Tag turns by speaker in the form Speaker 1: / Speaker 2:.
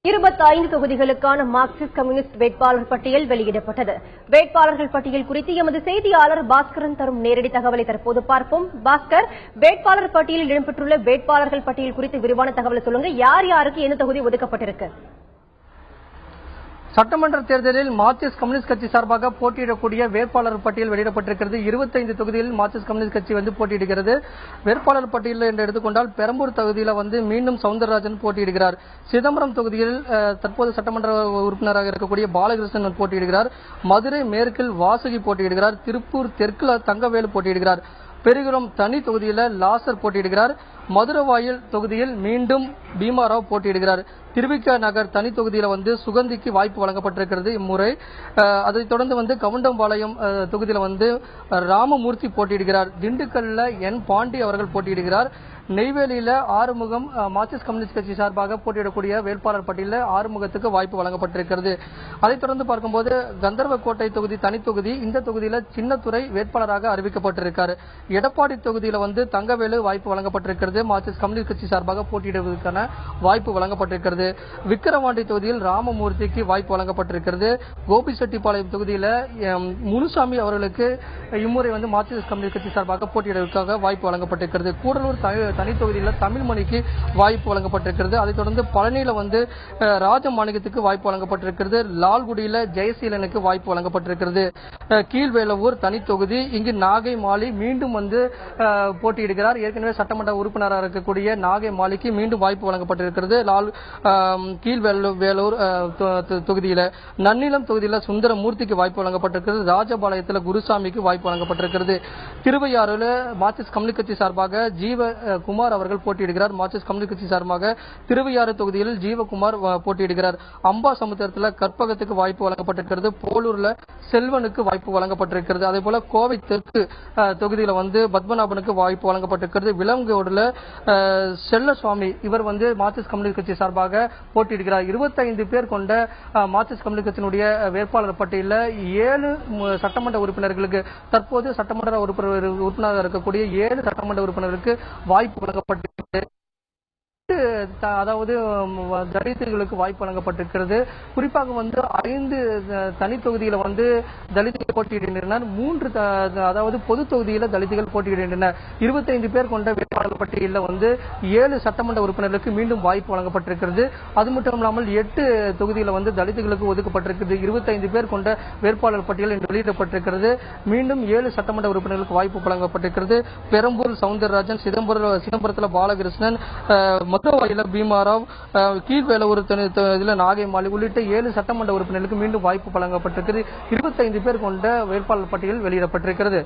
Speaker 1: 25 தொகுதிகளுக்கான Marxist communist வேட்பாளர் பட்டியல் வெளியிடப்பட்டது. வேட்பாளர்கள் பட்டியல் குறித்து எமது செய்தியாளர் பாஸ்கரன் தரும் நேரடி தகவலை தற்போது பார்ப்போம். பாஸ்கர், வேட்பாளர் பட்டியலில் இடம்பெற்றுள்ள வேட்பாளர்கள் பட்டியல் குறித்து விரிவான தகவலை சொல்லுங்க. யார் யாருக்கு என்ன தொகுதி ஒதுக்கப்பட்டிருக்கு?
Speaker 2: சட்டமன்ற தேர்தலில் மார்க்சிஸ்ட் கம்யூனிஸ்ட் கட்சி சார்பாக போட்டியிடக்கூடிய வேட்பாளர் பட்டியல் வெளியிடப்பட்டிருக்கிறது. 25 தொகுதிகளில் மார்க்சிஸ்ட் கம்யூனிஸ்ட் கட்சி போட்டியிடுகிறது. வேட்பாளர் பட்டியல் என்று எடுத்துக்கொண்டால் பெரம்பூர் தொகுதியில் மீண்டும் சவுந்தரராஜன் போட்டியிடுகிறார். சிதம்பரம் தொகுதியில் தற்போது சட்டமன்ற உறுப்பினராக இருக்கக்கூடிய பாலகிருஷ்ணன் போட்டியிடுகிறார். மதுரை மேற்கில் வாசுகி போட்டியிடுகிறார். திருப்பூர் தெற்குல தங்கவேலு போட்டியிடுகிறார். பெருகுளம் தனி தொகுதியில் லாசர் போட்டியிடுகிறார். மதுரவாயில் தொகுதியில் மீண்டும் பீமாராவ் போட்டியிடுகிறார். திருவிக நகர் தனி தொகுதியில் சுகந்திக்கு வாய்ப்பு வழங்கப்பட்டிருக்கிறது இம்முறை. அதைத் தொடர்ந்து கவுண்டம்பாளையம் தொகுதியில் ராமமூர்த்தி போட்டியிடுகிறார். திண்டுக்கல்ல என் பாண்டி அவர்கள் போட்டியிடுகிறார். நெய்வேலியில ஆறுமுகம் மார்க்சிஸ்ட் கம்யூனிஸ்ட் கட்சி சார்பாக போட்டியிடக்கூடிய வேட்பாளர் பட்டியலில் ஆறுமுகத்துக்கு வாய்ப்பு வழங்கப்பட்டிருக்கிறது. அதைத் தொடர்ந்து பார்க்கும்போது கந்தர்வக்கோட்டை தொகுதி தனி தொகுதி, இந்த தொகுதியில் சின்னத்துறை வேட்பாளராக அறிவிக்கப்பட்டிருக்கார். எடப்பாடி தொகுதியில் தங்கவேலு வாய்ப்பு வழங்கப்பட்டிருக்கிறது. மார்க்சிஸ்ட் கம்யூனிஸ்ட் கட்சி சார்பாக போட்டியிடுவதற்கான வாய்ப்பு வழங்கப்பட்டிருக்கிறது. விக்கிரவாண்டி தொகுதியில் ராமமூர்த்திக்கு வாய்ப்பு வழங்கப்பட்டிருக்கிறது. கோபிச்செட்டிப்பாளையம் தொகுதியில் முனுசாமி அவர்களுக்கு இம்முறை மார்க்சிஸ்ட் கம்யூனிஸ்ட் கட்சி சார்பாக போட்டியிடுவதற்காக வாய்ப்பு வழங்கப்பட்டிருக்கிறது. கூடலூர் தனி தொகுதியில் தமிழ்மணிக்கு வாய்ப்பு வழங்கப்பட்டிருக்கிறது. அதைத் தொடர்ந்து பழனியில ராஜமாணிக்கத்துக்கு வாய்ப்பு வழங்கப்பட்டிருக்கிறது. லால்குடியில ஜெயசீலனுக்கு வாய்ப்பு வழங்கப்பட்டிருக்கிறது. கீழ்வேலவூர் தனி தொகுதி, இங்கு நாகை மாலி மீண்டும் போட்டியிடுகிறார். ஏற்கனவே சட்டமன்ற உறுப்பினராக இருக்கக்கூடிய நாகை மாலிக்கு மீண்டும் வாய்ப்பு வழங்கப்பட்டிருக்கிறது. கீழ்வேலூர் தொகுதியில நன்னிலம் தொகுதியில் சுந்தரமூர்த்திக்கு வாய்ப்பு வழங்கப்பட்டிருக்கிறது. ராஜபாளையத்தில் குருசாமிக்கு வாய்ப்பு வழங்கப்பட்டிருக்கிறது. திருவையாறுல மார்க்சிஸ்ட் கம்யூனிஸ்ட் கட்சி சார்பாக ஜீவகுமார் அவர்கள் போட்டியிடுகிறார். மார்க்சிஸ்ட் கம்யூனிஸ்ட் கட்சி சார்பாக திருவையாறு தொகுதியில் ஜீவகுமார் போட்டியிடுகிறார். அம்பாசமுத்திரத்தில் கற்பகத்துக்கு வாய்ப்பு வழங்கப்பட்டிருக்கிறது. போலூர்ல செல்வனுக்கு வாய்ப்பு வழங்கப்பட்டிருக்கிறது. அதே போல கோவை தெற்கு தொகுதியில் பத்மநாபனுக்கு வாய்ப்பு வழங்கப்பட்டிருக்கிறது. விலங்கோடுல செல்லசுவாமி இவர் மார்க்சிஸ்ட் கம்யூனிஸ்ட் கட்சி சார்பாக போட்டியிடுகிறார். 25 பேர் கொண்ட மார்க்சிஸ்ட் கம்யூனிஸ்ட் கட்சியினுடைய வேட்பாளர் பட்டியலில் 7 சட்டமன்ற உறுப்பினர்களுக்கு தற்போது சட்டமன்ற உறுப்பினராக இருக்கக்கூடிய 7 சட்டமன்ற உறுப்பினர்களுக்கு வாய்ப்பு வழங்கப்பட்டிருக்கிறது. அதாவது தலித்துகளுக்கு வாய்ப்பு வழங்கப்பட்டிருக்கிறது. குறிப்பாக 5 தனி தொகுதியில தலித்துகள் போட்டியிடுகின்றனர். 3 அதாவது பொது தொகுதியில தலித்துகள் போட்டியிடுகின்றனர். 25 பேர் கொண்ட வேட்பாளர் பட்டியலில் 7 சட்டமன்ற உறுப்பினர்களுக்கு மீண்டும் வாய்ப்பு வழங்கப்பட்டிருக்கிறது. அது மட்டும் இல்லாமல் 8 தொகுதியில தலித்துகளுக்கு ஒதுக்கப்பட்டிருக்கிறது. 25 பேர் கொண்ட வேட்பாளர் பட்டியல் இன்று வெளியிடப்பட்டிருக்கிறது. மீண்டும் 7 சட்டமன்ற உறுப்பினர்களுக்கு வாய்ப்பு வழங்கப்பட்டிருக்கிறது. பெரம்பூர் சவுந்தரராஜன், சிதம்பரத்தில் பாலகிருஷ்ணன், மதுரவாயில பீமாராவ், கீழ்வேலவூர் நாகை மாலி உள்ளிட்ட 7 சட்டமன்ற உறுப்பினர்களுக்கு மீண்டும் வாய்ப்பு வழங்கப்பட்டிருக்கிறது. 25 பேர் கொண்ட வேட்பாளர் பட்டியல் வெளியிடப்பட்டிருக்கிறது.